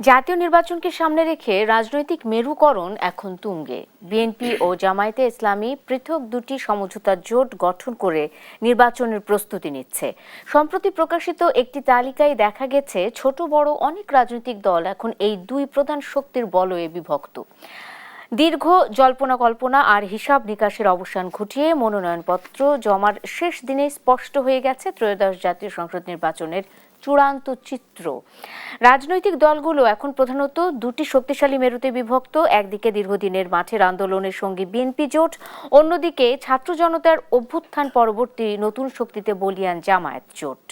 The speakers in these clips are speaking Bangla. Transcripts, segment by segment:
জাতীয় নির্বাচনকে সামনে রেখে রাজনৈতিক মেরুকরণ এখন তুঙ্গে। বিএনপি ও জামায়াতে ইসলামী পৃথক দুটি সমঝোতা জোট গঠন করে নির্বাচনের প্রস্তুতি নিচ্ছে। সম্প্রতি প্রকাশিত একটি তালিকায় দেখা গেছে ছোট বড় অনেক রাজনৈতিক দল এখন এই দুই প্রধান শক্তির বলয়ে বিভক্ত। দীর্ঘ জল্পনা কল্পনা আর হিসাব নিকাশের অবসান ঘটিয়ে মনোনয়নপত্র জমার শেষ দিনে স্পষ্ট হয়ে গেছে ত্রয়োদশ জাতীয় সংসদ নির্বাচনের চূড়ান্ত চিত্র। রাজনৈতিক দলগুলো এখন প্রধানত দুটি শক্তিশালী মেরুতে বিভক্ত। একদিকে দীর্ঘদিনের মাঠের আন্দোলনের সঙ্গে বিএনপি জোট, অন্যদিকে ছাত্র জনতার অভ্যুত্থান পরবর্তী নতুন শক্তিতে বলীয়ান জামায়াত জোট।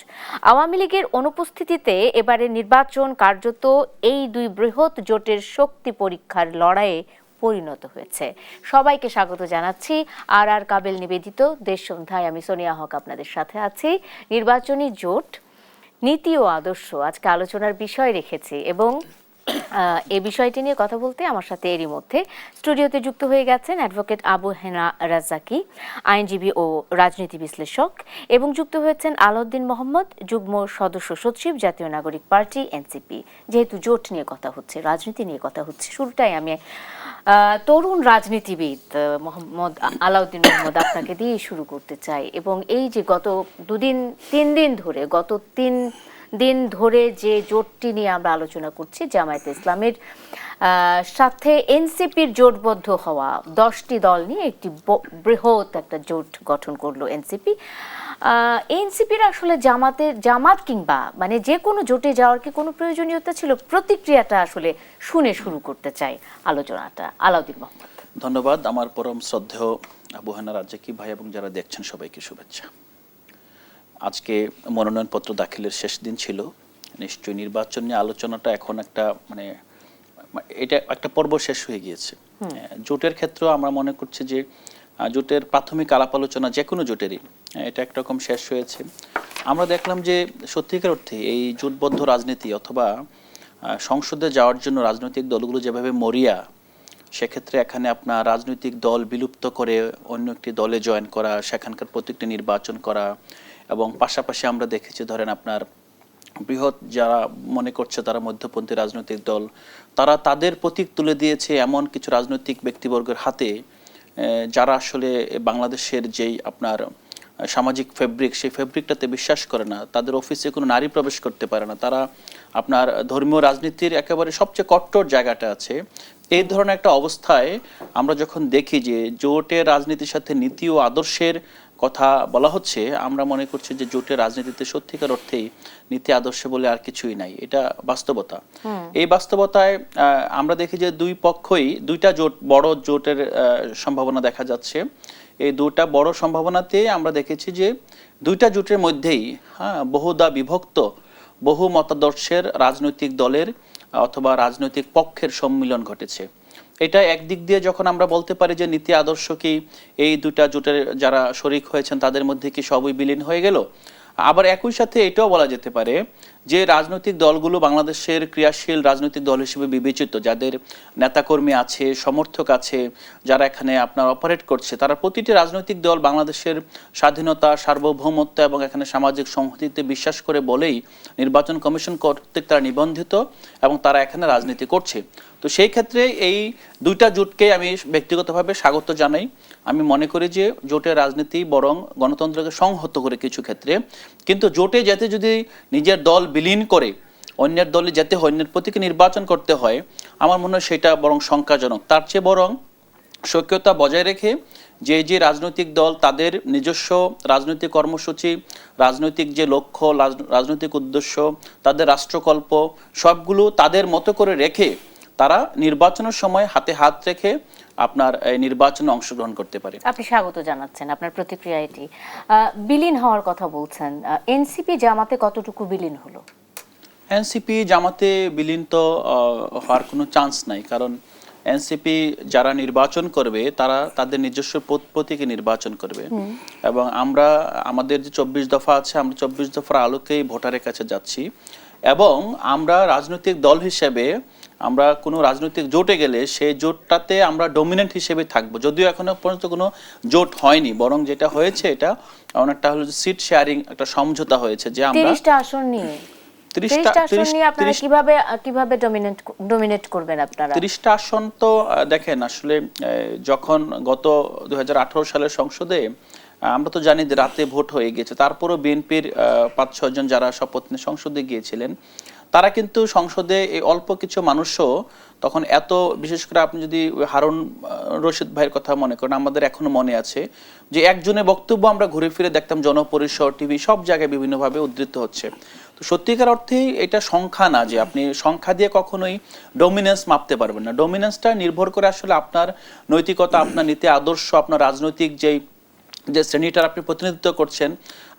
আওয়ামী লীগের অনুপস্থিতিতে এবারের নির্বাচন কার্যত এই দুই বৃহৎ জোটের শক্তি পরীক্ষার লড়াইয়ে পরিণত হয়েছে। সবাইকে স্বাগত জানাচ্ছি আর কাবেল নিবেদিত দেশ সন্ধ্যায়। আমি সোনিয়া হক আপনাদের সাথে আছি। নির্বাচনী জোট, নীতি ও আদর্শ আজকে আলোচনার বিষয় রেখেছি এবং এই বিষয়টি নিয়ে কথা বলতে আমার সাথে এরই মধ্যে স্টুডিওতে যুক্ত হয়ে গেছেন অ্যাডভোকেট আবু হেনা রাজ্জাকি, আইনজীবী ও রাজনীতি বিশ্লেষক, এবং যুক্ত হয়েছেন আলাউদ্দিন মোহাম্মদ, যুগ্ম সদস্য সচিব, জাতীয় নাগরিক পার্টি এনসিপি। যেহেতু জোট নিয়ে কথা হচ্ছে, রাজনীতি নিয়ে কথা হচ্ছে, শুরুটাই আমি তরুণ রাজনীতিবিদ মোহাম্মদ আলাউদ্দিন মোহাম্মদ আপনাকে দিয়ে শুরু করতে চাই। এবং এই যে গত তিন দিন ধরে যে জোটটি নিয়ে আমরা আলোচনা করছি, জামায়াতে ইসলামের সাথে এনসিপির জোটবদ্ধ হওয়া 10টি দল নিয়ে একটি বৃহৎ একটা জোট গঠন করলো এনসিপি। এনসিপির আসলে জামাত কিংবা মানে যে কোনো জোটে যাওয়ার কি কোনো প্রয়োজনীয়তা ছিল? প্রতিক্রিয়াটা আসলে শুনে শুরু করতে চাই আলোচনাটা। আলাউদ্দিন মোহাম্মদ। ধন্যবাদ। আমার পরম শ্রদ্ধেয় আবু হেনা রাজ্জাকি ভাই এবং যারা দেখছেন সবাইকে শুভেচ্ছা। আজকে মনোনয়নপত্র দাখিলের শেষ দিন ছিল। নিশ্চয়ই নির্বাচন নিয়ে আলোচনাটা এখন এটা একটা পর্ব শেষ হয়ে গিয়েছে। জোটের ক্ষেত্রেও আমরা মনে করছি যে জোটের প্রাথমিক আলাপ আলোচনা যে কোনো জোটেরই এটা একরকম শেষ হয়েছে। আমরা দেখলাম যে সত্যিকার অর্থে এই জোটবদ্ধ রাজনীতি অথবা সংসদে যাওয়ার জন্য রাজনৈতিক দলগুলো যেভাবে মরিয়া, সেক্ষেত্রে এখানে আপনার রাজনৈতিক দল বিলুপ্ত করে অন্য একটি দলে জয়েন করা, সেখানকার প্রত্যেকটি নির্বাচন করা, এবং পাশাপাশি আমরা দেখেছি ধরেন আপনার বৃহৎ যারা মনে করছে তারা মধ্যপন্থী রাজনৈতিক দল, তারা তাদের প্রতীক তুলে দিয়েছে এমন কিছু রাজনৈতিক ব্যক্তিবর্গের হাতে যারা আসলে বাংলাদেশের যেই আপনার সামাজিক ফেব্রিক, সেই ফেব্রিকটাতে বিশ্বাস করে না। তাদের অফিসে কোনো নারী প্রবেশ করতে পারে না। তারা আপনার ধর্মীয় রাজনীতির একেবারে সবচেয়ে কট্টর জায়গাটা আছে। এই ধরনের একটা অবস্থায় আমরা যখন দেখি যে জোটের রাজনীতির সাথে নীতি ও আদর্শের কথা বলা হচ্ছে, আমরা মনে করছি যে জোটের রাজনীতিতে সত্যিকার অর্থেই নীতি আদর্শ বলে আর কিছুই নাই। এটা বাস্তবতা। এই বাস্তবতায় আমরা দেখি যে দুই পক্ষই দুইটা জোট, বড় জোটের সম্ভাবনা দেখা যাচ্ছে। এই দুটা বড় সম্ভাবনাতে আমরা দেখেছি যে দুইটা জোটের মধ্যেই বহুদা বিভক্ত বহু মতাদর্শের রাজনৈতিক দলের অথবা রাজনৈতিক পক্ষের সম্মিলন ঘটেছে। এটা একদিক দিয়ে যখন আমরা বলতে পারি যে নীতি আদর্শ কি এই দুটা জোটের যারা শরিক হয়েছেন তাদের মধ্যে কি সবই বিলীন হয়ে গেল, আবার একই সাথে এটাও বলা যেতে পারে যে রাজনৈতিক দলগুলো বাংলাদেশের ক্রিয়াশীল রাজনৈতিক দল হিসেবে বিবেচিত, যাদের নেতাকর্মী আছে, সমর্থক আছে, যারা এখানে আপনার অপারেট করছে, তারা প্রতিটি রাজনৈতিক দল বাংলাদেশের স্বাধীনতা, সার্বভৌমত্ব এবং এখানে সামাজিক সংহতিতে বিশ্বাস করে বলেই নির্বাচন কমিশন কর্তৃক তারা নিবন্ধিত এবং তারা এখানে রাজনীতি করছে। তো সেই ক্ষেত্রে এই দুইটা জোটকে আমি ব্যক্তিগতভাবে স্বাগত জানাই। আমি মনে করি যে জোটের রাজনীতি বরং গণতন্ত্রকে সংহত করে কিছু ক্ষেত্রে, কিন্তু জোটে যেতে যদি নিজের দল বিলীন করে অন্যের দলে যেতে হয়, অন্যের প্রতীকে নির্বাচন করতে হয়, আমার মনে হয় সেটা বরং শঙ্কাজনক। তার চেয়ে বরং সক্রিয়তা বজায় রেখে যে রাজনৈতিক দল তাদের নিজস্ব রাজনৈতিক কর্মসূচি, রাজনৈতিক যে লক্ষ্য, রাজনৈতিক উদ্দেশ্য, তাদের রাষ্ট্রকল্প সবগুলো তাদের মতো করে রেখে তারা নির্বাচনের সময় হাতে হাত রেখে আপনার এই নির্বাচনে অংশগ্রহণ করতে পারে। আপনি স্বাগত জানাচ্ছেন, আপনার প্রতিক্রিয়া এটি। বিলীন হওয়ার কথা বলছেন, এনসিপি জামাতে কতটুকু বিলীন হলো? এনসিপি জামাতে বিলীন তো হওয়ার কোনো চান্স নাই, কারণ এনসিপি যারা নির্বাচন করবে তারা তাদের নিজস্ব প্রতীকে নির্বাচন করবে এবং আমরা আমাদের যে 24 দফা আছে, আমরা 24 দফার আলোকেই ভোটারের কাছে যাচ্ছি এবং আমরা রাজনৈতিক দল হিসেবে আমরা কোনো রাজনৈতিক জোটে গেলে সেই জোটটাতে আমরা ডমিনেন্ট হিসেবে থাকবো। যদিও এখনো পর্যন্ত কোনো জোট হয়নি, বরং যেটা হয়েছে এটা অনেকটা হলো সিট শেয়ারিং একটা সমঝোতা হয়েছে যে আমরা 30টা আসন নিয়ে 30টা আসন নিয়ে আপনারা কিভাবে ডমিনেট করবেন আপনারা? 30টা আসন তো দেখেন আসলে যখন গত 2018 সালের সংসদে আমরা তো জানি যে রাতে ভোট হয়ে গেছে, তারপরও বিএনপির 5-6 জন যারা শপথ নিয়ে সংসদে গিয়েছিলেন তারা কিন্তু সংসদে এই অল্প কিছু মানুষও তখন এত, বিশেষ করে আপনি যদি হারুন রশিদ ভাইয়ের কথা মনে করেন, আমাদের এখনো মনে আছে যে একজনের বক্তব্য আমরা ঘুরে ফিরে দেখতাম জনপরিসর, টিভি সব জায়গায় বিভিন্নভাবে উদ্ধৃত হচ্ছে। তো সত্যিকার অর্থেই এটা সংখ্যা না, যে আপনি সংখ্যা দিয়ে কখনোই ডমিনেন্স মাপতে পারবেন না। ডমিনেন্সটা নির্ভর করে আসলে আপনার নৈতিকতা, আপনার নীতি আদর্শ, আপনার রাজনৈতিক যে শ্রেণীটার আপনি প্রতিনিধিত্ব করছেন,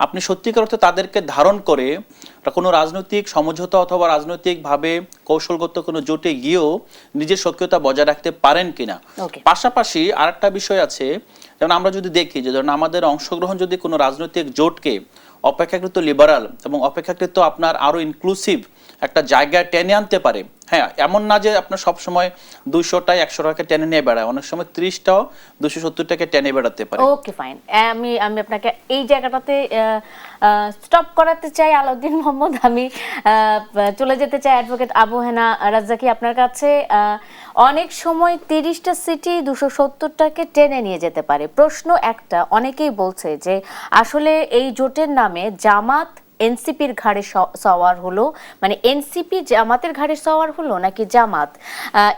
আপনি সত্যিকার অর্থে তাদেরকে ধারণ করে কোনো রাজনৈতিক সমঝোতা অথবা রাজনৈতিকভাবে কৌশলগত কোনো জোটে গিয়েও নিজের সক্রিয়তা বজায় রাখতে পারেন কিনা। পাশাপাশি আরেকটা বিষয় আছে, যেমন আমরা যদি দেখি যে ধরুন আমাদের অংশগ্রহণ যদি কোনো রাজনৈতিক জোটকে অপেক্ষাকৃত লিবারাল এবং অপেক্ষাকৃত আপনার আরো ইনক্লুসিভ একটা জায়গায় টেনে আনতে পারে, হ্যাঁ, এমন না যে আপনার সবসময় 200টায় 100টাকে টেনে নিয়ে বেড়ায়, অনেক সময় 30টাও 270টাকে টেনে বেড়াতে পারে। ওকে, ফাইন। আমি আপনাকে এই জায়গাটাতে স্টপ করাতে চাই আলাউদ্দিন মোহাম্মদ। আমি চলে যেতে চাই অ্যাডভোকেট আবু হেনা রাজ্জাকি আপনার কাছে। অনেক সময় 30টা সিটি 270টাকে টেনে নিয়ে যেতে পারে। প্রশ্ন একটা, অনেকেই বলছে যে আসলে এই জোটের নামে জামাত এনসিপির ঘাড়ে সওয়ার হলো, মানে এনসিপি জামাতের ঘাড়ে সওয়ার হলো, নাকি জামাত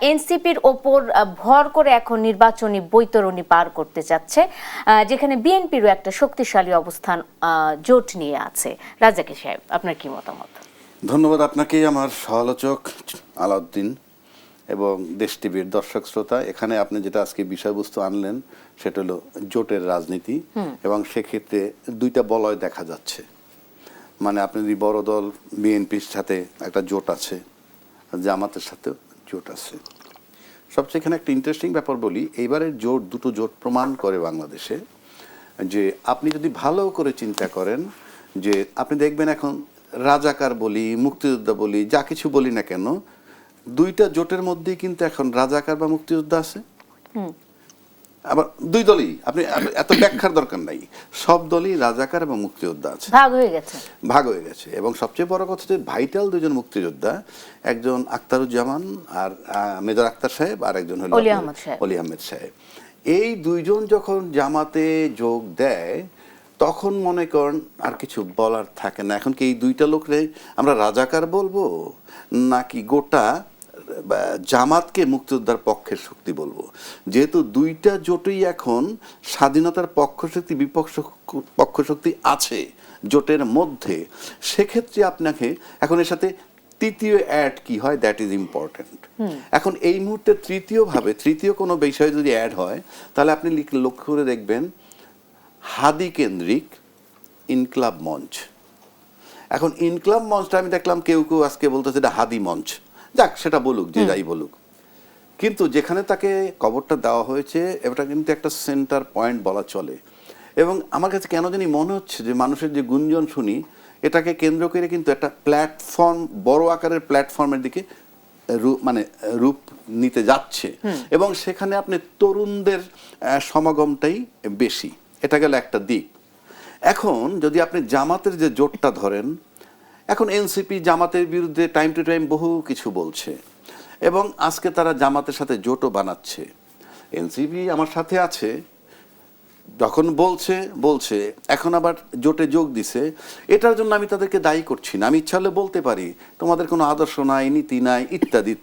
এনসিপির ওপর ভর করে এখন নির্বাচনী বৈতরণী পার করতে যাচ্ছে, যেখানে বিএনপিরও একটা শক্তিশালী অবস্থান জোট নিয়ে আছে? রাজ্জাকি সাহেব, আপনার কি মতামত? ধন্যবাদ আপনাকে, আমার সহালোচক আলাউদ্দিন এবং দেশ টিভির দর্শক শ্রোতা। এখানে আপনি যেটা আজকে বিষয়বস্তু আনলেন সেটা হলো জোটের রাজনীতি, এবং সেক্ষেত্রে দুইটা বলয় দেখা যাচ্ছে। মানে আপনি যদি বড় দল বিএনপির সাথে একটা জোট আছে, জামাতের সাথে জোট আছে। সবচেয়ে এখানে একটা ইন্টারেস্টিং ব্যাপার বলি, এইবারের জোট, দুটো জোট প্রমাণ করে বাংলাদেশে যে আপনি যদি ভালো করে চিন্তা করেন, যে আপনি দেখবেন এখন রাজাকার বলি, মুক্তিযোদ্ধা বলি, যা কিছু বলি না কেন, দুইটা জোটের মধ্যেই কিন্তু এখন রাজাকার বা মুক্তিযোদ্ধা আছে। আবার দুই দলই, আপনি এত ব্যাখ্যার দরকার নাই, সব দলই রাজাকার এবং মুক্তিযোদ্ধা আছে, ভাগ হয়ে গেছে। এবং সবচেয়ে বড় কথা যে ভাইটাল দুজন মুক্তিযোদ্ধা, একজন আখতারুজ্জামান আর মেজর আখতার সাহেব, আর একজন হলো অলি আহমেদ সাহেব। এই দুইজন যখন জামাতে যোগ দেয় তখন মনে করেন আর কিছু বলার থাকে না। এখন কি এই দুইটা লোকরে আমরা রাজাকার বলবো, নাকি গোটা জামাতকে মুক্তিযোদ্ধার পক্ষের শক্তি বলবো? যেহেতু দুইটা জোটই এখন স্বাধীনতার পক্ষ শক্তি বিপক্ষ পক্ষ শক্তি আছে জোটের মধ্যে, সেক্ষেত্রে আপনাকে এখন এর সাথে তৃতীয় অ্যাড কি হয়, দ্যাট ইজ ইম্পর্টেন্ট। এখন এই মুহূর্তে তৃতীয় কোনো বিষয় যদি অ্যাড হয়, তাহলে আপনি লক্ষ্য করে দেখবেন হাদি কেন্দ্রিক ইনকলাব মঞ্চ। এখন ইনকলাব মঞ্চটা আমি দেখলাম কেউ কেউ আজকে বলতেছে এটা হাদি মঞ্চ, যাক সেটা বলুক, যে যাই বলুক, কিন্তু যেখানে তাকে কবরটা দেওয়া হয়েছে এটা কিন্তু একটা সেন্টার পয়েন্ট বলা চলে। এবং আমার কাছে কেন জানি মনে হচ্ছে যে মানুষের যে গুঞ্জন শুনি, এটাকে কেন্দ্র করে কিন্তু একটা প্ল্যাটফর্ম, বড় আকারের প্ল্যাটফর্মের দিকে রূপ নিতে যাচ্ছে। এবং সেখানে আপনি তরুণদের সমাগমটাই বেশি, এটা গেল একটা দিক। এখন যদি আপনি জামাতের যে জোটটা ধরেন, এখন এনসিপি জামাতের বিরুদ্ধে টাইম টু টাইম বহু কিছু বলছে, এবং আজকে তারা জামাতের সাথে জোটও বানাচ্ছে। এনসিপি আমার সাথে আছে, যখন বলছে এখন আবার জোটে যোগ দিছে, এটার জন্য আমি তাদেরকে দায়ী করছি না। আমি ইচ্ছা হলে বলতে পারি তোমাদের কোনো আদর্শ নাই, নীতি নাই, ইত্যাদি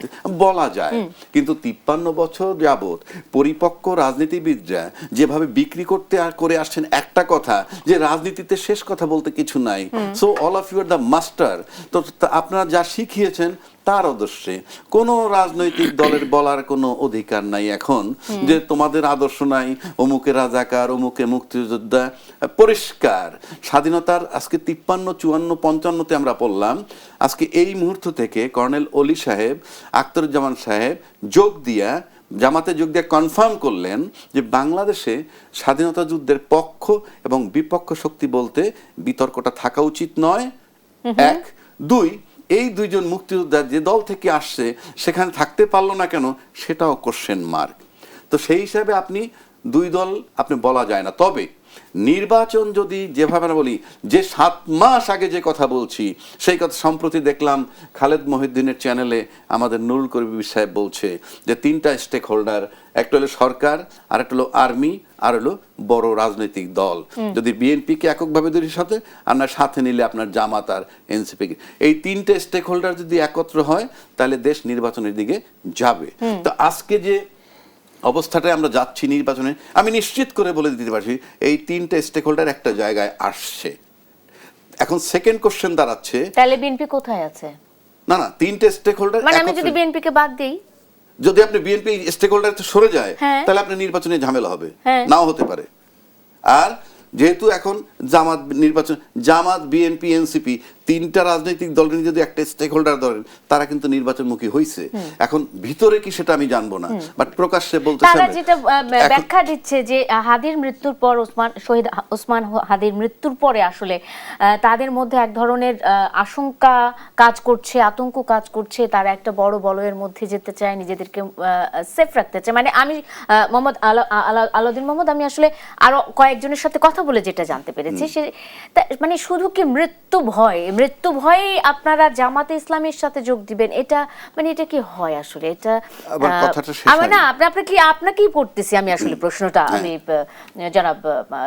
বলা যায়। কিন্তু 53 বছর যাবৎ পরিপক্ক রাজনীতিবিদরা যেভাবে বিক্রি করে আসছেন একটা কথা, যে রাজনীতিতে শেষ কথা বলতে কিছু নাই, so all of you are the master. তো আপনারা যা শিখিয়েছেন তার আদর্শে কোনো রাজনৈতিক দলের বলার কোনো অধিকার নাই এখন, যে তোমাদের আদর্শ নাই, অমুকে রাজাকার, অমুকে মুক্তিযোদ্ধা। পরিষ্কার স্বাধীনতার আজকে 53, 54, 55-তে আমরা পড়লাম, আজকে এই মুহূর্ত থেকে কর্নেল অলি সাহেব, আখতারুজ্জামান সাহেব জামাতে যোগ দিয়ে কনফার্ম করলেন যে বাংলাদেশে স্বাধীনতা যুদ্ধের পক্ষ এবং বিপক্ষ শক্তি বলতে বিতর্কটা থাকা উচিত নয়। এক, দুই, এই দুইজন মুক্তিযোদ্ধা যে দল থেকে আসছে সেখানে থাকতে পারলো না কেন, সেটাও কোশ্চেন মার্ক। তো সেই হিসাবে আপনি দুই দল আপনি বলা যায় না। তবে নির্বাচন যদি যেভাবে আমরা বলি যে 7 মাস আগে যে কথা বলছি সেই কথা সম্প্রতি দেখলাম খালেদ মহিউদ্দিনের চ্যানেলে আমাদের নুরুল কবির সাহেব বলছে যে 3টা স্টেক হোল্ডার, একটা হলো সরকার, আর একটা হলো আর্মি, আর হলো বড় রাজনৈতিক দল। যদি বিএনপিকে এককভাবে ধরির সাথে আপনার সাথে নিলে আপনার জামাত আর এনসিপি, এই 3টে স্টেক হোল্ডার যদি একত্র হয় তাহলে দেশ নির্বাচনের দিকে যাবে। তো আজকে যে অবস্থাটায় আমরা যাচ্ছি নির্বাচনে, আমি নিশ্চিত করে বলে দিতে পারছি এই 3টে স্টেক হোল্ডার একটা জায়গায় আসছে। এখন সেকেন্ড কোশ্চেন দাঁড়াচ্ছে, তাহলে বিএনপি কোথায় আছে? না 3টে স্টেক হোল্ডার মানে আমি যদি বিএনপি কে বাদ দেই, যদি আপনি বিএনপি স্টেক হোল্ডার সরে যায় হ্যাঁ, তাহলে আপনি নির্বাচনে ঝামেলা হবে, হ্যাঁ, নাও হতে পারে। আর যেহেতু এখন জামাত বিএনপি এনসিপি 3টা রাজনৈতিক দলের যদি একটা স্টেক হোল্ডার ধরেন তারা কিন্তু নির্বাচনমুখী হয়েছে। এখন ভিতরে কি সেটা আমি জানবো না, বাট প্রকাশ্যে বলতেছে তারা যেটা ব্যাখ্যা দিচ্ছে যে হাদির মৃত্যুর পর শহীদ ওসমান হাদির মৃত্যুর পরে আসলে তাদের মধ্যে এক ধরনের আশঙ্কা কাজ করছে, আতঙ্ক কাজ করছে, তারা একটা বড় বলয়ের মধ্যে যেতে চায়, নিজেদেরকে সেফ রাখতে চায়। মানে আমি মোহাম্মদ আলাউদ্দিন মোহাম্মদ, আমি আসলে আরো কয়েকজনের সাথে কথা বলে যেটা জানতে পেরেছি, সে মানে শুধু কি মৃত্যু ভয়ে আপনারা জামাতে ইসলামের সাথে যোগ দিবেন, এটা মানে এটা কি হয় আসলে? এটা আমি না আপনাকেই পড়তেছি আমি আসলে প্রশ্নটা, আমি জনাব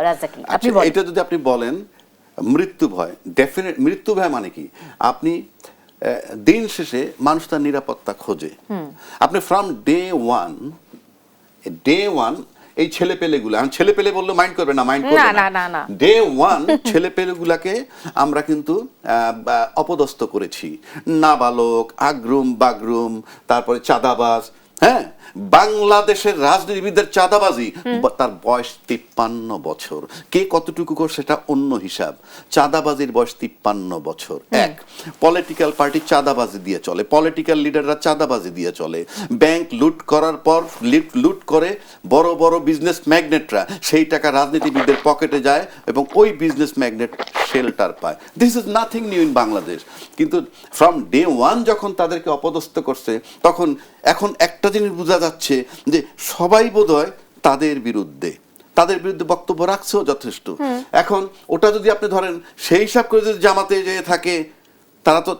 রাজ্জাকি আপনি বলেন। এটা যদি আপনি বলেন মৃত্যু ভয়, ডেফিনেট মৃত্যু ভয় মানে কি, আপনি দিন শেষে মানুষ তার নিরাপত্তা খোঁজে। আপনি ফ্রম ডে ওয়ান এই ছেলেপেলেগুলো, আমি ছেলেপেলে বললে মাইন্ড করবে না, মাইন্ড করবে না, ডে ওয়ান ছেলেপেলেগুলাকে আমরা কিন্তু অপদস্থ করেছি। নাবালক, আগ্রুম বাগরুম, তারপরে চাঁদাবাজ। হ্যাঁ, বাংলাদেশের রাজনীতিবিদদের চাঁদাবাজি, তার বয়স 53 বছর। কে কতটুকু করে সেটা অন্য হিসাব। চাঁদাবাজির বয়স 53 বছর। এক, পলিটিক্যাল পার্টি চাঁদাবাজি দিয়ে চলে, পলিটিক্যাল লিডাররা চাঁদাবাজি দিয়ে চলে। ব্যাংক লুট করার পর লুট করে বড় বড় বিজনেস ম্যাগনেটরা সেই টাকা রাজনীতিবিদদের পকেটে যায় এবং ওই বিজনেস ম্যাগনেট শেল্টার পায়। This is nothing new in Bangladesh. কিন্তু ফ্রম ডে ওয়ান যখন তাদেরকে অপদস্থ করছে, তখন এখন একটা জিনিস বোঝা যাচ্ছে যে সবাই বোধহয় তাদের বিরুদ্ধে বক্তব্য রাখছেও যথেষ্ট। এখন ওটা যদি আপনি ধরেন সেই হিসাব করে যদি জামাতে যেয়ে থাকে,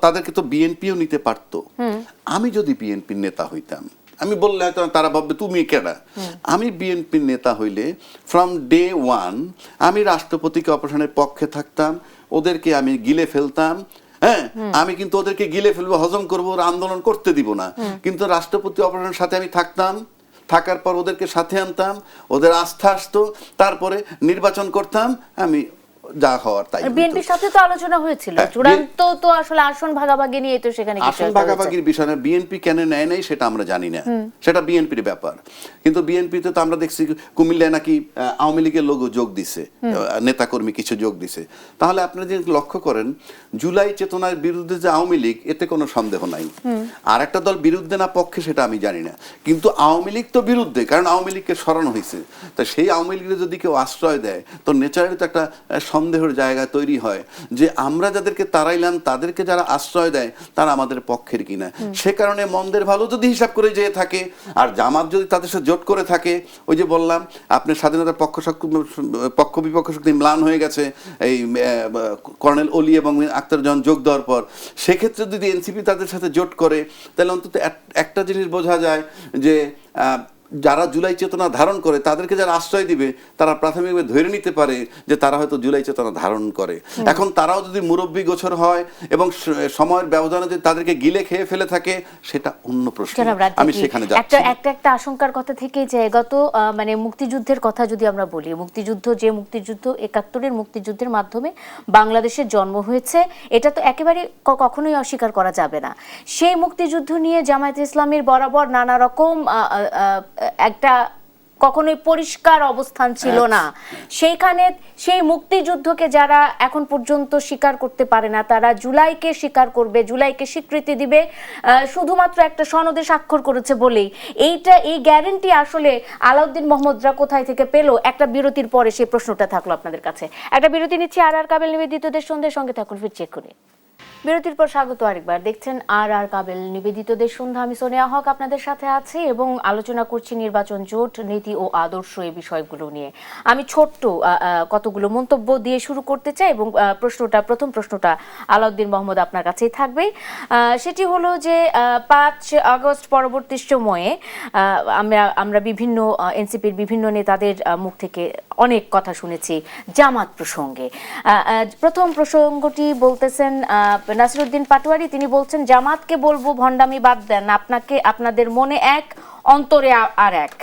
তাদেরকে তো বিএনপিও নিতে পারতো। আমি যদি বিএনপির নেতা হইতাম, আমি বললে হয়তো তারা ভাববে তুমি কেডা। আমি বিএনপির নেতা হইলে ফ্রম ডে ওয়ান আমি রাষ্ট্রপতিকে অপারেশনের পক্ষে থাকতাম, ওদেরকে আমি গিলে ফেলতাম। হ্যাঁ, আমি কিন্তু ওদেরকে গিলে ফেলবো, হজম করবো, আন্দোলন করতে দিব না। কিন্তু রাষ্ট্রপতি অপারেশনের সাথে আমি থাকতাম, থাকার পর ওদেরকে সাথে আনতাম, ওদের আস্থা আসতো, তারপরে নির্বাচন করতাম। আমি যা হওয়ার তাই। বিএনপির সাথে তো আলোচনা হয়েছিল, চূড়ান্ত তো আসলে আসন ভাগাভাগি নিয়ে তো সেখানে আসন ভাগাভাগির বিষয় না, বিএনপি কেন নেয় নাই সেটা আমরা জানি না, সেটা বিএনপির ব্যাপার। কিন্তু বিএনপিতে তো আমরা দেখছি কুমিল্লায় নাকি আওয়ামী লীগের লোগো যোগ দিছে, নেতাকর্মী কিছু যোগ দিছে। তাহলে আপনারা যদি লক্ষ্য করেন, জুলাই চেতনার বিরুদ্ধে যে আওয়ামী লীগ, এতে কোনো সন্দেহ নাই। আর একটা দল বিরুদ্ধে না পক্ষে সেটা আমি জানি না, কিন্তু আওয়ামী লীগ তো বিরুদ্ধে, কারণ আওয়ামী লীগকে সরানো হয়েছে। তা সেই আওয়ামী লীগের যদি কেউ আশ্রয় দেয়, তো ন্যাচারালি তো একটা সন্দেহের জায়গা তৈরি হয় যে আমরা যাদেরকে তাড়াইলাম, তাদেরকে যারা আশ্রয় দেয় তারা আমাদের পক্ষের কিনা। সে কারণে মন্দের ভালো যদি হিসাব করে যেয়ে থাকে, আর জামাত যদি তাদের সাথে জোট করে থাকে, ওই যে বললাম আপনার স্বাধীনতার পক্ষ বিপক্ষ শক্তি ম্লান হয়ে গেছে এই কর্নেল ওলি এবং আখতারুজ্জামান যোগ দেওয়ার পর, সেক্ষেত্রে যদি এনসিপি তাদের সাথে জোট করে, তাহলে অন্তত একটা জিনিস বোঝা যায় যে যারা জুলাই চেতনা ধারণ করে তাদেরকে যারা আশ্রয় দিবে, তারা প্রাথমিকভাবে ধরে নিতে পারে যে তারা হয়তো জুলাই চেতনা ধারণ করে। এখন তারাও যদি মুরব্বী গোছর হয় এবং সময়ের ব্যবধানে যদি তাদেরকে গিলে খেয়ে ফেলে থাকে, সেটা অন্য প্রশ্ন। আমি সেখানে যাচ্ছি। একটা আশঙ্কার কথা থেকেই যায়, গত মানে মুক্তিযুদ্ধের কথা যদি আমরা বলি, মুক্তিযুদ্ধ ৭১-এর মুক্তিযুদ্ধের মাধ্যমে বাংলাদেশের জন্ম হয়েছে, এটা তো একেবারে কখনোই অস্বীকার করা যাবে না। সেই মুক্তিযুদ্ধ নিয়ে জামায়াতে ইসলামীর বরাবর নানা রকম একটা কখনোই পরিষ্কার অবস্থান ছিল না। সেইখানে সেই মুক্তিযুদ্ধকে যারা এখন পর্যন্ত স্বীকার করতে পারে না, তারা জুলাইকে স্বীকার করবে, জুলাইকে স্বীকৃতি দিবে শুধুমাত্র একটা সনদে স্বাক্ষর করেছে বলেই। এই গ্যারান্টি আসলে আলাউদ্দিন মোহাম্মদরা কোথায় থেকে পেল? একটা বিরতির পরে সেই প্রশ্নটা থাকলো আপনাদের কাছে। একটা বিরতি নিচ্ছি। আর কাবেল নিবেদিতদের সন্ধ্যের সঙ্গে থাকুন, ফিরছি এক্ষুনি। বিরতির পর স্বাগত আরেকবার। দেখছেন আর কাবেল নিবেদিতদের সন্ধ্যা। আমি সোনিয়া হক আপনাদের সাথে আছি এবং আলোচনা করছি নির্বাচন জোট, নীতি ও আদর্শ এই বিষয়গুলো নিয়ে। আমি ছোট্ট কতগুলো মন্তব্য দিয়ে শুরু করতে চাই এবং প্রথম প্রশ্নটা আলাউদ্দিন মোহাম্মদ আপনার কাছেই থাকবে। সেটি হলো যে 5 আগস্ট পরবর্তী সময়ে আমরা বিভিন্ন এনসিপির বিভিন্ন নেতাদের মুখ থেকে অনেক কথা শুনেছি জামাত প্রসঙ্গে। প্রথম প্রসঙ্গটি বলতেছেন নাসিরউদ্দিন পাটোয়ারি, তিনি বলছেন জামাতকে বলবো ভণ্ডামি বাদ দেন, আপনাদের মনে এক অন্তরে আর এক।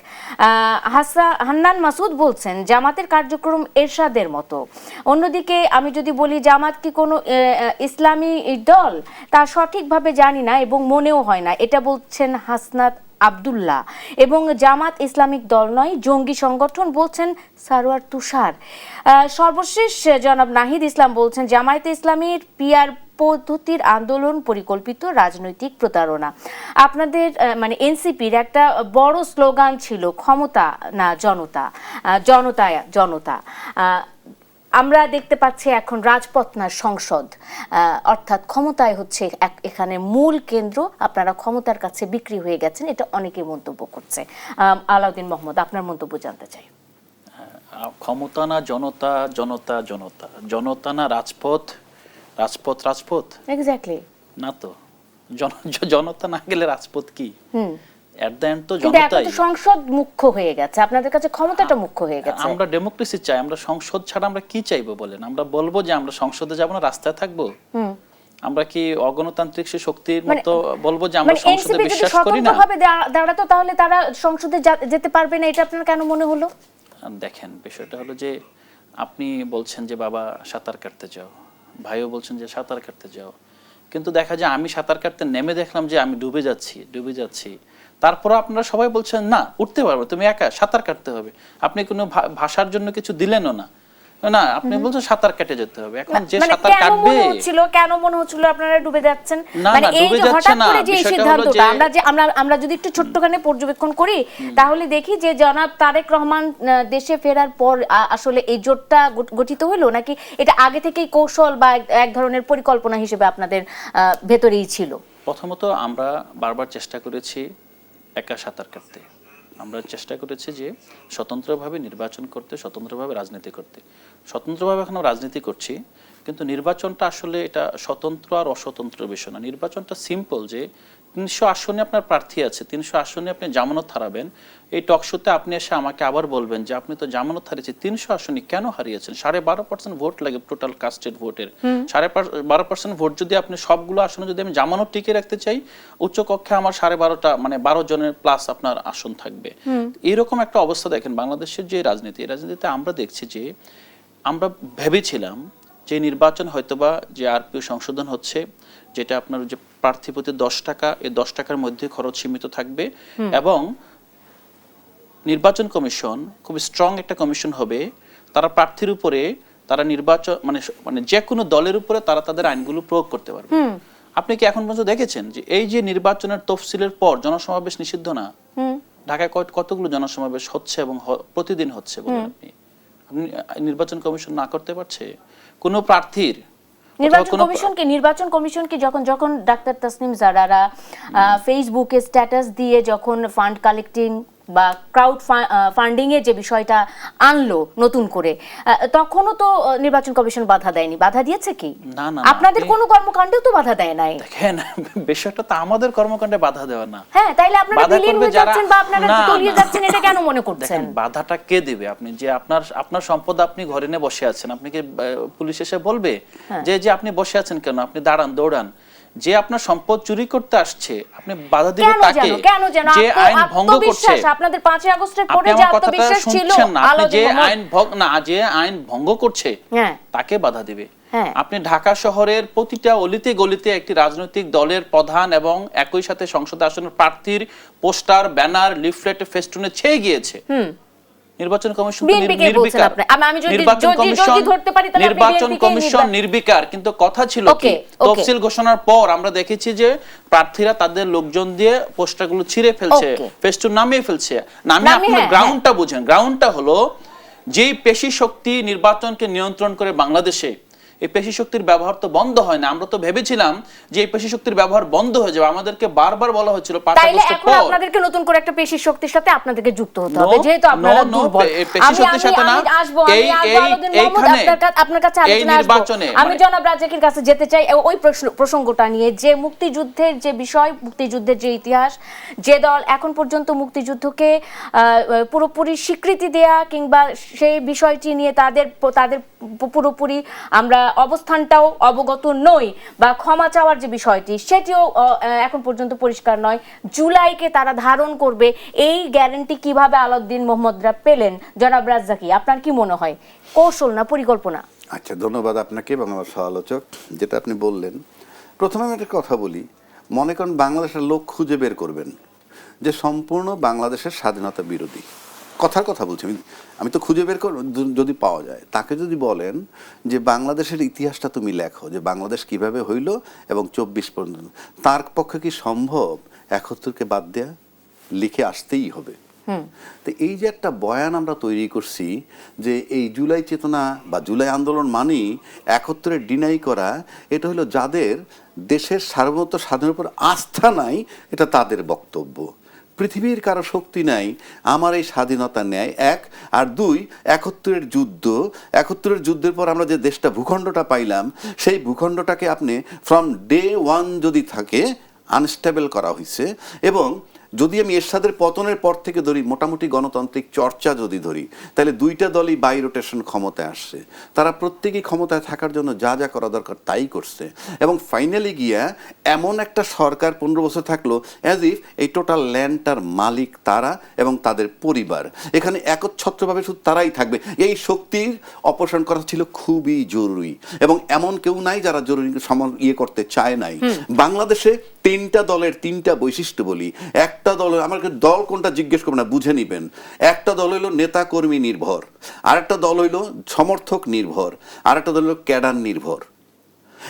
হান্নান মাসুদ বলছেন জামাতের কার্যক্রম এরশাদের মতো। অন্যদিকে আমি যদি বলি জামাত কি কোনো ইসলামী দল, তা সঠিকভাবে জানি না এবং মনেও হয় না, এটা বলছেন হাসনাত আব্দুল্লাহ। এবং জামাত ইসলামিক দল নয়, জঙ্গি সংগঠন বলছেন সারোয়ার তুষার। সর্বশেষ জনাব নাহিদ ইসলাম বলছেন জামায়াতে ইসলামীর পিআর পদ্ধতির আন্দোলন পরিকল্পিত রাজনৈতিক প্রতারণা। আপনাদের মানে এনসিপির একটা বড় স্লোগান ছিল ক্ষমতা না জনতা, জনতায় জনতা। আমরা দেখতে পাচ্ছি এখন রাজপথ না সংসদ, অর্থাৎ ক্ষমতায় হচ্ছে এখানে মূল কেন্দ্র। আপনারা ক্ষমতার কাছে বিক্রি হয়ে গেছেন, এটা অনেকে মন্তব্য করছে। আলাউদ্দিন মোহাম্মদ, আপনার মন্তব্য জানতে চাই। ক্ষমতা না জনতা, জনতা জনতা, জনতা না রাজপথ, রাজপথ রাজপথ। এক্স্যাক্টলি না তো, জনতা না গেলে রাজপথ কি? এট দ্য এন্ড তো কিন্তু এখন জনতাই। তো সংসদ মুখ্য হয়ে গেছে, আপনাদের কাছে ক্ষমতাটা মুখ্য হয়ে গেছে। আমরা ডেমোক্রেসি চাই, আমরা সংসদ ছাড়া আমরা কি চাইবো বলেন? আমরা বলবো যে আমরা সংসদে যাব না, রাস্তায় থাকবো? আমরা কি অগণতান্ত্রিক শক্তির মতো বলবো যে আমরা সংসদে বিশ্বাস করি না? স্বতন্ত্রভাবে দাঁড়াতো তাহলে তারা সংসদে যেতে পারবে না, এটা আপনার কেন মনে হলো? দেখেন, বিষয়টা হলো যে আপনি বলছেন যে বাবা সাঁতার কাটতে যাও, ভাইও বলছেন যে সাঁতার কাটতে যাও, কিন্তু দেখা যায় আমি সাঁতার কাটতে নেমে দেখলাম যে আমি ডুবে যাচ্ছি। তারপর আপনারা সবাই বলছেন না উঠতে পারবে, তুমি একা সাঁতার কাটতে হবে। আপনি কোনো ভাষার জন্য কিছু দিলেনও না, না আপনি বলছেন সাঁতার কেটে যেতে হবে। এখন যে সাঁতার কাটবে, কেন মনে হচ্ছিল আপনারা ডুবে যাচ্ছেন? না মানে এই ডুবে যে যাচ্ছে হঠাৎ না, করে যে সিদ্ধান্তটা আমরা যদি একটু ছোট্টখানে পর্যবেক্ষণ করি তাহলে দেখি যে জনাব তারেক রহমান দেশে ফেরার পর আসলে এই জোটটা গঠিত হলো, নাকি এটা আগে থেকেই কৌশল বা এক ধরনের পরিকল্পনা হিসেবে আপনাদের ভেতরেই ছিল? প্রথমত আমরা বারবার চেষ্টা করেছি একা সাঁতার কাটতে। আমরা চেষ্টা করেছি যে স্বতন্ত্রভাবে নির্বাচন করতে, স্বতন্ত্রভাবে রাজনীতি করতে। স্বতন্ত্রভাবে এখন রাজনীতি করছি, কিন্তু নির্বাচনটা আসলে এটা স্বতন্ত্র আর অস্বতন্ত্র বিষয় না। নির্বাচনটা সিম্পল, যে 300 আসনে আপনার প্রার্থী আছে, 300 আসনে আপনি জামানত হারাবেন। এই টকশোতে আপনি এসে আমাকে আবার বলবেন যে আপনি তো জামানত হারিয়েছেন, 300 আসনে কেন হারিয়েছেন? 12.5% ভোট লাগে টোটাল কাস্টেড ভোটের। 12.5% ভোট যদি আপনি সবগুলো আসনে যদি আমি জামানত টিকে রাখতে চাই, উচ্চ কক্ষে আমার 12.5টা মানে 12 জনের প্লাস আপনার আসন থাকবে। এরকম একটা অবস্থা দেখেন বাংলাদেশের যে রাজনীতি, এই রাজনীতিতে আমরা দেখছি যে আমরা ভেবেছিলাম যে নির্বাচন হয়তোবা যে আরপিও সংশোধন হচ্ছে, যেটা আপনার যে প্রার্থী প্রতি 10 টাকা, এই 10 টাকার মধ্যে খরচ সীমিত থাকবে এবং নির্বাচন কমিশন খুব স্ট্রং একটা কমিশন হবে। তারা প্রার্থীর উপরে তারা নির্বাচন মানে যে কোনো দলের উপরে তারা তাদের আইনগুলো প্রয়োগ করতে পারবে। আপনি কি এখন পর্যন্ত দেখেছেন যে এই যে নির্বাচনের তফসিলের পর জনসমাবেশ নিষিদ্ধ না? ঢাকায় কতগুলো জনসমাবেশ হচ্ছে এবং প্রতিদিন হচ্ছে বলেন আপনি? নির্বাচন কমিশন না করতে পারছে কোনো প্রার্থীর? নির্বাচন কমিশনকে যখন ডাক্তার তাসনিম জারারা ফেসবুকে স্ট্যাটাস দিয়ে যখন ফান্ড কালেক্টিং বা ক্রাউড ফান্ডিং এর যে বিষয়টা আনলো নতুন করে, তখনও তো নির্বাচন কমিশন বাধা দেয়নি। বাধা দিয়েছে কি? না না, আপনাদের কোনো কর্মকাণ্ডেও তো বাধা দেয় নাই। দেখেন, বিষয়টা তো আমাদের কর্মকাণ্ডে বাধা দেওয়া না। হ্যাঁ, তাইলে আপনারা বিলীন হয়ে যাচ্ছেন বা আপনারা তলিয়ে যাচ্ছেন, এটা কেন মনে করছেন? বাধাটা কে দিবে? আপনি যে আপনার সম্পদ আপনি ঘরে নিয়ে বসে আছেন, আপনি কি পুলিশ এসে বলবে যে আপনি বসে আছেন কেন, আপনি দৌড়ান? যে আপনার সম্পদ চুরি করতে আসছে আপনি বাধা দিবেন তাকে, যে আইন ভঙ্গ করছে। আপনাদের 5 আগস্টের পরে যে আত্মবিশ্বাস ছিল, যে আইন ভঙ্গ করছে তাকে বাধা দিবে। আপনি ঢাকা শহরের প্রতিটা অলিতে গলিতে একটি রাজনৈতিক দলের প্রধান এবং একই সাথে সংসদ আসনের প্রার্থীর পোস্টার, ব্যানার, লিফলেট, ফেস্টুনে ছেয়ে গিয়েছে। নির্বাচন কমিশন নির্বিকার, কিন্তু কথা ছিল কি তফসিল ঘোষণার পর আমরা দেখেছি যে প্রার্থীরা তাদের লোকজন দিয়ে পোস্টারগুলো ছিঁড়ে ফেলছে, ফেস্টুন নামিয়ে ফেলছে। আপনার গ্রাউন্ডটা বুঝেন, গ্রাউন্ডটা হলো যেই পেশি শক্তি নির্বাচনকে নিয়ন্ত্রণ করে বাংলাদেশে, এই পেশি শক্তির ব্যবহার তো বন্ধ হয় না। আমরা তো ভেবেছিলাম যে এই পেশি শক্তির ব্যবহার বন্ধ হয়ে যাবে, আমাদেরকে বারবার বলা হয়েছিল 5 তাইলে আগস্টের এখন পর। আপনাদেরকে নতুন করে একটা পেশি শক্তির সাথে আপনাদেরকে যুক্ত হতে হবে, যেহেতু আপনারা দুর্বল। পেশি শক্তির সাথে না, আপনার কাছে আলোচনা আসবো। আমি জনাব রাজ্জাকির কাছে যেতে চাই ওই প্রসঙ্গটা নিয়ে, যে মুক্তিযুদ্ধের যে বিষয়, মুক্তিযুদ্ধের যে ইতিহাস, যে দল এখন পর্যন্ত মুক্তিযুদ্ধকে পুরোপুরি স্বীকৃতি দেয়া কিংবা সেই বিষয়টি নিয়ে তাদের পুরোপুরি আমরা অবস্থানটাও অবগত নই, বা ক্ষমা চাওয়ার যে বিষয়টি সেটিও এখন পর্যন্ত পরিষ্কার নয়, জুলাইকে তারা ধারণ করবে, এই গ্যারান্টি কিভাবে আলাউদ্দিন মোহাম্মদরা পেলেন? জনাব রাজ্জাকি, আপনার কি মনে হয়, কৌশল না পরিকল্পনা? আচ্ছা, ধন্যবাদ আপনাকে এবং আমার সহ-আলোচক। যেটা আপনি বললেন, প্রথমে আমি একটা কথা বলি, মনে করেন বাংলাদেশের লোক খুঁজে বের করবেন যে সম্পূর্ণ বাংলাদেশের স্বাধীনতা বিরোধী, কথার কথা বলছি আমি তো খুঁজে বের করব যদি পাওয়া যায়, তাকে যদি বলেন যে বাংলাদেশের ইতিহাসটা তুমি লেখো, যে বাংলাদেশ কিভাবে হইল এবং 24 পর্যন্ত, তার পক্ষে কি সম্ভব 71কে বাদ দেয়া? লিখে আসতেই হবে। তো এই যে একটা বয়ান আমরা তৈরি করছি যে এই জুলাই চেতনা বা জুলাই আন্দোলন মানেই 71-এর ডিনাই করা, এটা হলো যাদের দেশের সার্বভৌমত্ব স্বাধীনতার উপর আস্থা নাই, এটা তাদের বক্তব্য। পৃথিবীর কারো শক্তি নাই আমার এই স্বাধীনতা নেয়, এক। আর দুই, 71-এর যুদ্ধ, 71-এর যুদ্ধের পর আমরা যে দেশটা ভূখণ্ডটা পাইলাম, সেই ভূখণ্ডটাকে আপনি ফ্রম ডে ওয়ান যদি থাকে আনস্টেবল করা হয়েছে। এবং যদি আমি এরশাদের পতনের পর থেকে ধরি, মোটামুটি গণতান্ত্রিক চর্চা যদি ধরি, তাহলে দুইটা দলই বাই রোটেশন ক্ষমতায় আসছে, তারা প্রত্যেকেই ক্ষমতায় থাকার জন্য যা যা করা দরকার তাই করছে। এবং ফাইনালি গিয়া এমন একটা সরকার 15 বছর থাকলো অ্যাজ ইফ এই টোটাল ল্যান্ডটার মালিক তারা এবং তাদের পরিবার, এখানে একচ্ছত্রভাবে শুধু তারাই থাকবে। এই শক্তির অপসারণ করা ছিল খুবই জরুরি, এবং এমন কেউ নাই যারা জরুরি ইয়ে করতে চায় নাই। বাংলাদেশে 3টা দলের 3টা বৈশিষ্ট্য বলি। একটা দল, আমাকে দল কোনটা জিজ্ঞেস করবেন না, বুঝে নিবেন। একটা দল হইল নেতা কর্মী নির্ভর, আর একটা দল হইল সমর্থক নির্ভর, আর একটা দল হইল ক্যাডার নির্ভর।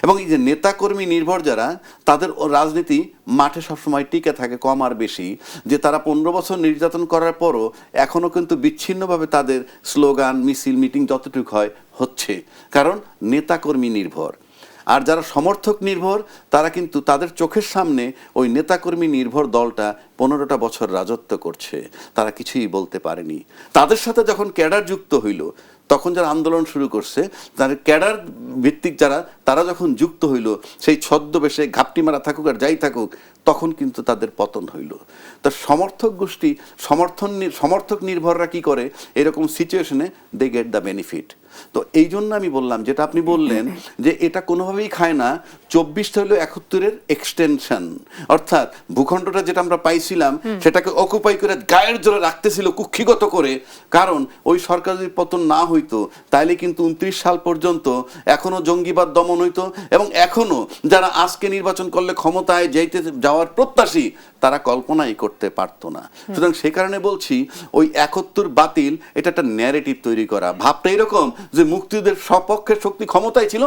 এবং এই যে নেতা কর্মী নির্ভর যারা, তাদের রাজনীতি মাঠে সবসময় টিকে থাকে কম আর বেশি, যে তারা 15 বছর নির্যাতন করার পরও এখনো কিন্তু বিচ্ছিন্নভাবে তাদের স্লোগান, মিছিল, মিটিং যতটুকু হয় হচ্ছে, কারণ নেতা কর্মী নির্ভর। আর যারা সমর্থক নির্ভর, তারা কিন্তু তাদের চোখের সামনে ওই নেতাকর্মী নির্ভর দলটা 15টা বছর রাজত্ব করছে, তারা কিছুই বলতে পারেনি। তাদের সাথে যখন ক্যাডার যুক্ত হইল, তখন যারা আন্দোলন শুরু করছে, তাদের ক্যাডার ভিত্তিক যারা, তারা যখন যুক্ত হইল, সেই ছদ্মবেশে ঘাপটি মারা থাকুক আর যাই থাকুক, তখন কিন্তু তাদের পতন হইল। তা সমর্থক গোষ্ঠী, সমর্থক নির্ভররা কি করে, এরকম সিচুয়েশনে দে গেট দ্য বেনিফিট। তো এই জন্য আমি বললাম, যেটা আপনি বললেন যে এটা কোনোভাবেই খায় না, 24টা হলো 71-এর এক্সটেনশন, অর্থাৎ ভূখণ্ডটা যেটা আমরা পাইছিলাম সেটাকে অকুপাই করে গায়ের জোরে রাখতেছিল কুক্ষিগত করে। কারণ ওই সরকার যদি পতন না হইতো, তাইলে কিন্তু 29 সাল পর্যন্ত এখনো জঙ্গিবাদ দমন হইতো, এবং এখনো যারা আজকে নির্বাচন করলে ক্ষমতায় যাওয়ার প্রত্যাশী, তারা কল্পনাই করতে পারতো না। সুতরাং সে কারণে বলছি, ওই 71 বাতিল, এটা একটা ন্যারেটিভ তৈরি করা। ভাবটা এরকম যে মুক্তিযুদ্ধের সপক্ষের শক্তি ক্ষমতায় ছিল,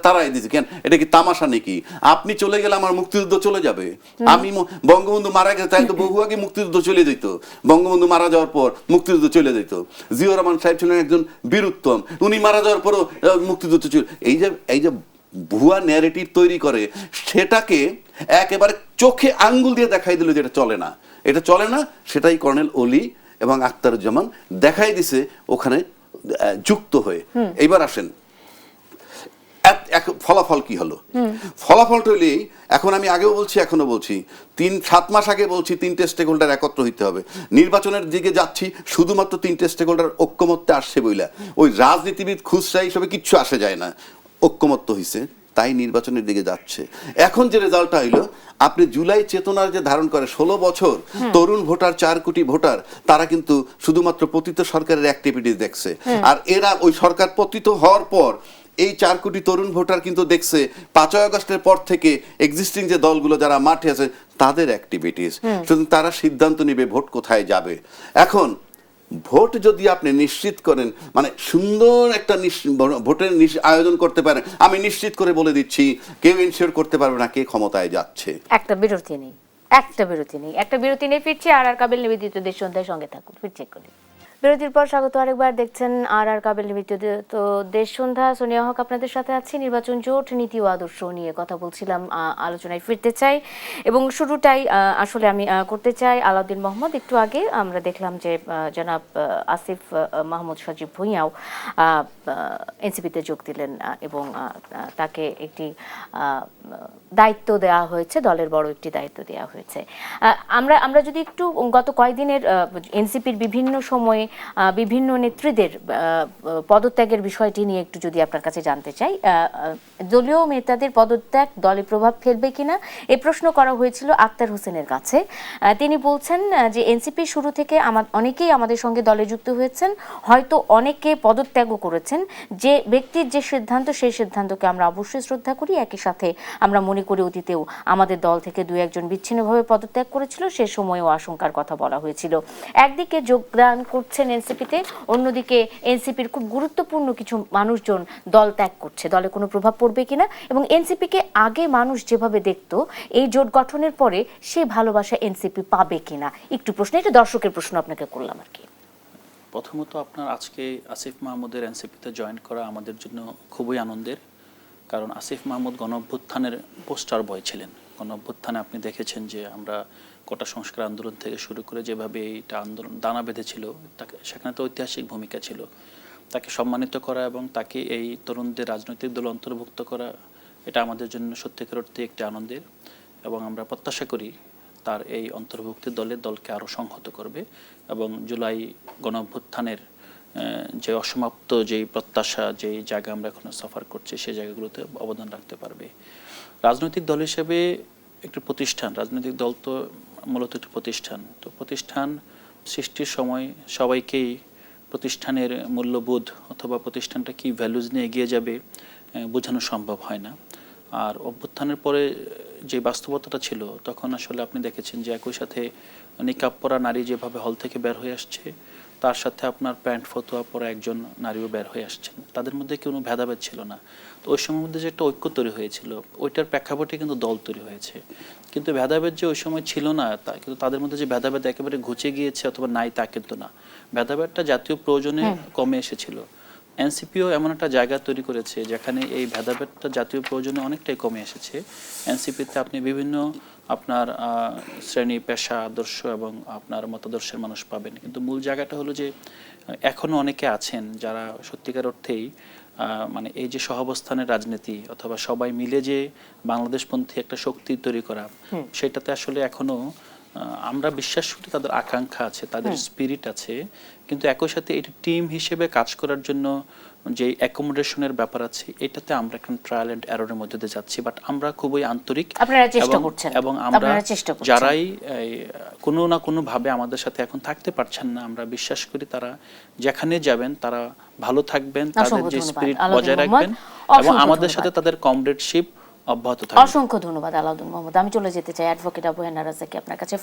তারাই দিয়েছে। কেন, এটা কি তামাশা নাকি? আপনি চলে গেলে আমার মুক্তিযুদ্ধ চলে যাবে? আমি বঙ্গবন্ধু মারা গেছে, তাই তো বহু আগে মুক্তিযুদ্ধ চলে যেত। বঙ্গবন্ধু মারা যাওয়ার পর মুক্তিযুদ্ধ চলে যেত। জিয়াউর রহমান সাহেব ছিলেন একজন বীরুত্তম, উনি মারা যাওয়ার পরও মুক্তিযুদ্ধ চলে। এই যে ভুয়া ন্যারেটিভ তৈরি করে, সেটাকে একেবারে চোখে আঙ্গুল দিয়ে দেখাই দিল যে এটা চলে না, এটা চলে না। সেটাই কর্নেল অলি এবং আখতারুজ্জামান দেখাই দিছে ওখানে যুক্ত হয়ে। এইবার আসেন ফলাফল কি হলো। ফলাফলটা হলেই, এখন আমি আগেও বলছি এখনো বলছি, 7 মাস আগে বলছি 3টে স্টেক হোল্ডার একত্র হইতে হবে। নির্বাচনের দিকে যাচ্ছি শুধুমাত্র 3টে স্টেক হোল্ডার ঐক্যমত্যে আসছে বইলা, ওই রাজনীতিবিদ খুচরা হিসেবে কিচ্ছু আসে যায় না, ঐক্যমত্য হইছে, তাই নির্বাচনের দিকে যাচ্ছে। এখন যে রেজাল্টটা হইলো, আপনি জুলাই চেতনার যে ধারণ করে 16 বছর তরুণ ভোটার, 4 কোটি ভোটার, তারা কিন্তু শুধুমাত্র পতিত সরকারের অ্যাক্টিভিটিস দেখছে। আর এরা ওই সরকার পতিত হওয়ার পর এই 4 কোটি তরুণ ভোটার কিন্তু দেখছে 5 আগস্টের পর থেকে এক্সিস্টিং যে দলগুলো যারা মাঠে আছে তাদের অ্যাক্টিভিটিস। সুতরাং তারা সিদ্ধান্ত নেবে ভোট কোথায় যাবে। এখন ভোট যদি আপনি নিশ্চিত করেন, মানে সুন্দর একটা ভোটের আয়োজন করতে পারেন, আমি নিশ্চিত করে বলে দিচ্ছি, কেউ ইনশিওর করতে পারবে না কে ক্ষমতায় যাচ্ছে। একটা বিরতি নেই, একটা বিরতি নেই, ফিরছি। আর কাবিল নিবেদিত দেশ সন্ধ্যায় সঙ্গে থাকুন, ফিরছি করি। বিরতির পর স্বাগত আরেকবার দেখছেন আর কাবেল লিমিটেড। তো দেশ সন্ধ্যা, সোনিয়া হক আপনাদের সাথে আছি। নির্বাচন জোট, নীতি ও আদর্শ নিয়ে কথা বলছিলাম, আলোচনায় ফিরতে চাই এবং শুরুটাই আসলে আমি করতে চাই আলাউদ্দিন মোহাম্মদ। একটু আগে আমরা দেখলাম যে জনাব আসিফ মাহমুদ সজীব ভুঁইয়াও এনসিপিতে যোগ দিলেন এবং তাকে একটি দায়িত্ব দেওয়া হয়েছে, দলের বড় একটি দায়িত্ব দেওয়া হয়েছে। আমরা যদি একটু গত কয়েকদিনের এনসিপির বিভিন্ন সময়ে বিভিন্ন নেত্রীদের পদত্যাগের বিষয়টি নিয়ে একটু যদি আপনার কাছে জানতে চাই। দলীয় নেতাদের পদত্যাগ দলে প্রভাব ফেলবে কিনা এই প্রশ্ন করা হয়েছিল আক্তার হোসেনের কাছে। তিনি বলছেন যে এনসিপি শুরু থেকে অনেকেই আমাদের সঙ্গে দলে যুক্ত হয়েছেন, হয়তো অনেকে পদত্যাগও করেছেন। যে ব্যক্তির যে সিদ্ধান্ত, সেই সিদ্ধান্তকে আমরা অবশ্যই শ্রদ্ধা করি। একই সাথে আমরা মনে করি অতীতেও আমাদের দল থেকে দু একজন বিচ্ছিন্নভাবে পদত্যাগ করেছিল, সে সময়ও আশঙ্কার কথা বলা হয়েছিল। একদিকে যোগদান করছেন এনসিপিতে, অন্যদিকে এনসিপির খুব গুরুত্বপূর্ণ কিছু মানুষজন দল ত্যাগ করছে। দলে কোনো প্রভাব পড়বে কিনা এবং এনসিপিকে আগে মানুষ যেভাবে দেখতো এই জোট গঠনের পরে সে ভালোবাসা এনসিপি পাবে কিনা, একটু প্রশ্ন, এটা দর্শকের প্রশ্ন আপনাকে করলাম আর কি। প্রথমত আপনার আজকে আসিফ মাহমুদের এনসিপিতে জয়েন করা আমাদের জন্য খুবই আনন্দের, কারণ আসিফ মাহমুদ গণঅভ্যুত্থানের পোস্টার বয় ছিলেন। গণঅভ্যুত্থানে আপনি দেখেছেন যে আমরা কোটা সংস্কার আন্দোলন থেকে শুরু করে যেভাবে এইটা আন্দোলন দানা বেঁধেছিল, তাকে সেখানে তো ঐতিহাসিক ভূমিকা ছিল। তাকে সম্মানিত করা এবং তাকে এই তরুণদের রাজনৈতিক দলে অন্তর্ভুক্ত করা, এটা আমাদের জন্য সত্যিকার অর্থে একটি আনন্দের, এবং আমরা প্রত্যাশা করি তার এই অন্তর্ভুক্তি দলকে আরও সংহত করবে এবং জুলাই গণঅভ্যুত্থানের যে অসমাপ্ত যেই প্রত্যাশা, যেই জায়গা আমরা এখনো সাফার করছি, সেই জায়গাগুলোতে অবদান রাখতে পারবে। রাজনৈতিক দল হিসেবে একটি প্রতিষ্ঠান, রাজনৈতিক দল তো মূলত একটি প্রতিষ্ঠান, তো প্রতিষ্ঠান সৃষ্টির সময় সবাইকেই প্রতিষ্ঠানের মূল্যবোধ অথবা প্রতিষ্ঠানটা কি ভ্যালুজ নিয়ে এগিয়ে যাবে বোঝানো সম্ভব হয় না। আর অভ্যুত্থানের পরে যে বাস্তবতাটা ছিল, তখন আসলে আপনি দেখেছেন যে একই সাথে নিকাব পরা নারী যেভাবে হল থেকে বের হয়ে আসছে, তার সাথে আপনার প্যান্ট ফতোয়া পরা একজন নারীও বের হয়ে আসছেন। তাদের মধ্যে কোনো ভেদাভেদ ছিল না। তো ওই সময়ের মধ্যে যে একটা ঐক্য তৈরি হয়েছিল, ওইটার প্রেক্ষাপটে কিন্তু দল তৈরি হয়েছে। কিন্তু ভেদাভেদ যে ওই সময় ছিল না, তা কিন্তু তাদের মধ্যে যে ভেদাভেদ একেবারে ঘুচে গিয়েছে অথবা নাই, তা কিন্তু না। ভেদাভেদটা জাতীয় প্রয়োজনে কমে এসেছিল। এনসিপিও এমন একটা জায়গা তৈরি করেছে যেখানে এই ভেদাভেদটা জাতীয় প্রয়োজনে অনেকটাই কমে এসেছে। এনসিপিতে আপনি বিভিন্ন আপনার শ্রেণী, পেশা, আদর্শ এবং আপনার মতাদর্শের মানুষ পাবেন, কিন্তু মূল জায়গাটা হলো যে এখনো অনেকে আছেন যারা সত্যিকার অর্থেই মানে এই যে সহাবস্থানের রাজনীতি অথবা সবাই মিলে যে বাংলাদেশপন্থী একটা শক্তি তৈরি করা, সেটাতে আসলে এখনো আমরা বিশ্বাস করি তাদের আকাঙ্ক্ষা আছে, তাদের স্পিরিট আছে, কিন্তু একই সাথে এটি টিম হিসেবে কাজ করার জন্য যে অ্যাকোমোডেশনের ব্যাপার আছে, এটাতে আমরা এখন ট্রায়াল এন্ড এররের মধ্যে দিয়ে যাচ্ছি। বাট আমরা খুবই আন্তরিক এবং আমরা যারাই কোনো না কোনো ভাবে আমাদের সাথে এখন থাকতে পারছেন না, আমরা বিশ্বাস করি তারা যেখানে যাবেন তারা ভালো থাকবেন, তাদের যে স্পিরিট বজায় রাখবেন এবং আমাদের সাথে তাদের কমরেডশিপ অব্যাহত থাকবে। অসংখ্য ধন্যবাদ আলাউদ্দিন মোহাম্মদ। আমি চলে যেতে চাই অ্যাডভোকেট আবু হেনা রাজাকে আপনার কাছে।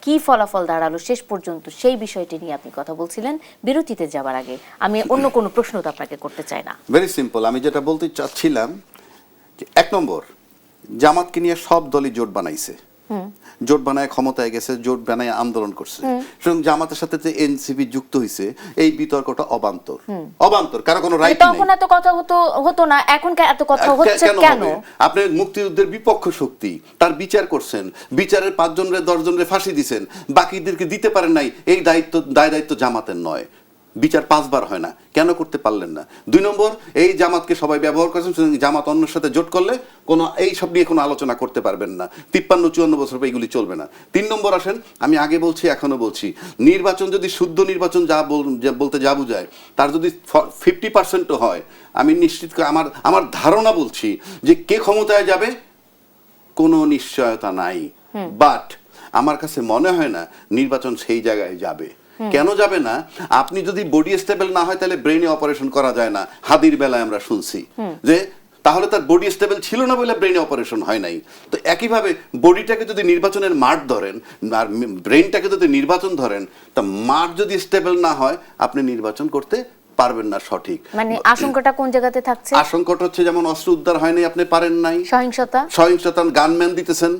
কি ফলাফল দাঁড়ালো শেষ পর্যন্ত, সেই বিষয়টি নিয়ে আপনি কথা বলছিলেন। বিরতিতে যাবার আগে আমি অন্য কোনো প্রশ্ন তো আপনাকে করতে চাই না। ভেরি সিম্পল, আমি যেটা বলতে চাচ্ছিলাম যে 1 নম্বর, জামাতকে নিয়ে সব দলই জোট বানাইছে, জোট বানায় ক্ষমতায় গেছে, জোট বানায় আন্দোলন করছে, সুতরাং জামাতের সাথে যে এনসিপি যুক্ত হয়েছে এই বিতর্কটা অবান্তর, কারো কোনো রাইট নেই। তখন এত কথা হতো না, এখন এত কথা হচ্ছে কেন? আপনি মুক্তিযুদ্ধের বিপক্ষ শক্তি, তার বিচার করছেন, বিচারের 5 জনের 10 জনের ফাঁসি দিছেন, বাকিদেরকে দিতে পারেন নাই, এই দায়িত্ব জামাতের নয়। বিচার 5 বার হয় না, কেন করতে পারলেন না? 2 নম্বর, এই জামাতকে সবাই ব্যবহার করেছেন, জামাত অন্যের সাথে জোট করলে কোনো এই সব নিয়ে কোনো আলোচনা করতে পারবেন না। 53-54 বছর এগুলি চলবে না। 3 নম্বর আসেন, আমি আগে বলছি এখনো বলছি, নির্বাচন যদি শুদ্ধ নির্বাচন বলতে যা বুঝায়, তার যদি 50% হয়, আমি নিশ্চিত আমার ধারণা বলছি যে কে ক্ষমতায় যাবে কোনো নিশ্চয়তা নাই। বাট আমার কাছে মনে হয় না নির্বাচন সেই জায়গায় যাবে। কেন যাবে না? আপনি যদি বডি স্টেবল না হয় তাহলে ব্রেইনে অপারেশন করা যায় না। হাদির বেলায় আমরা শুনছি যে তাহলে তার বডি স্টেবল ছিল না বলে ব্রেইনে অপারেশন হয় নাই। তো একইভাবে বডিটাকে যদি নির্বাচনের মাঠ ধরেন আর ব্রেইনটাকে যদি নির্বাচন ধরেন, তা মাঠ যদি স্টেবল না হয় আপনি নির্বাচন করতে পারবেন না। সঠিক মানে আশঙ্কাটা কোন জায়গাতে থাকছে? আশঙ্কাটা হচ্ছে যেমন অস্ত্র উদ্ধার হয়নি, আপনি পারেন নাই। সহিংসতা গানম্যান দিতেছেন,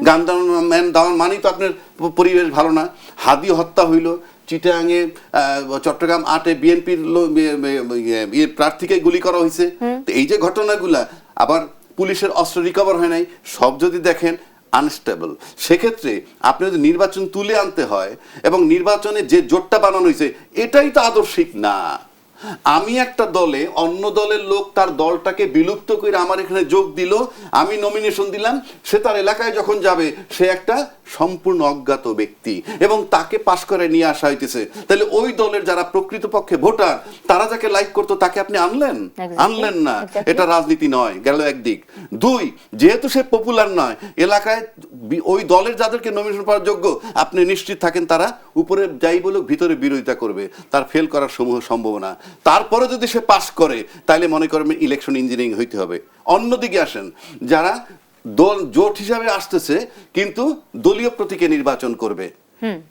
গানম্যান দেওয়ার মানেই তো আপনার পরিবেশ ভালো না। হাদি হত্যা হইল, চিটাগাঙে চট্টগ্রাম 8-এ বিএনপির প্রার্থীকে গুলি করা হয়েছে। তো এই যে ঘটনাগুলা, আবার পুলিশের অস্ত্র রিকভার হয় নাই, সব যদি দেখেন আনস্টেবল। সেক্ষেত্রে আপনি যদি নির্বাচন তুলে আনতে হয় এবং নির্বাচনে যে জোটটা বানানো হয়েছে এটাই তো আদর্শিক না। আমি একটা দলে, অন্য দলের লোক তার দলটাকে বিলুপ্ত করে আমার এখানে যোগ দিল, আমি নমিনেশন দিলাম, সে তার এলাকায় যখন যাবে সে একটা সম্পূর্ণ অজ্ঞাত ব্যক্তি এবং তাকে পাশ করে নিয়ে আসা হইতেছে। তাহলে ওই দলের যারা প্রকৃতপক্ষে ভোটার তারা যাকে লাইক করতো তাকে আপনি আনলেন? আনলেন না। এটা রাজনীতি নয়, গেল একদিক। দুই, যেহেতু সে পপুলার নয় এলাকায়, ওই দলের যাদেরকে নমিনেশন পাওয়ার যোগ্য আপনি নিশ্চিত থাকেন তারা উপরে যাই বলুক ভিতরে বিরোধিতা করবে, তার ফেল করার সমূহ সম্ভাবনা। তারপরে যদি সে পাস করে তাহলে মনে করবেন ইলেকশন ইঞ্জিনিয়ারিং হইতে হবে। অন্যদিকে আসেন, যারা দল জোট হিসাবে আসতেছে কিন্তু দলীয় প্রতীকে নির্বাচন করবে,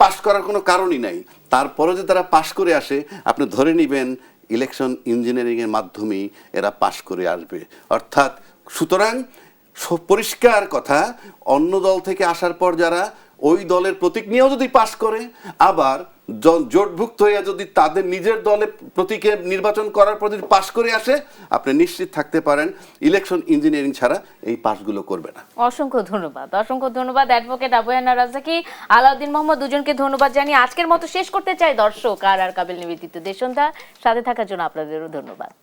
পাস করার কোনো কারণই নাই, তারপরে যদি তারা পাস করে আসে আপনি ধরে নেবেন ইলেকশন ইঞ্জিনিয়ারিং এর মাধ্যমেই এরা পাস করে আসবে। অর্থাৎ সুতরাং পরিষ্কার কথা, অন্য দল থেকে আসার পর যারা ওই দলের প্রতীক নিয়েও যদি পাস করে, আবার জোটভুক্ত হয়ে যদি তাদের নিজের দলে প্রতীকে নির্বাচন করার পর যদি পাস করে আসে, আপনি নিশ্চিত থাকতে পারেন ইলেকশন ইঞ্জিনিয়ারিং ছাড়া এই পাসগুলো করবে না। অসংখ্য ধন্যবাদ অ্যাডভোকেট আবু হেনা রাজ্জাকী, আলাউদ্দিন মোহাম্মদ, দুজনকে ধন্যবাদ জানিয়ে আজকের মতো শেষ করতে চাই। দর্শক আর কাবিল নিবেদিত দেশসন্ধ্যা সাথে থাকার জন্য আপনাদেরও ধন্যবাদ।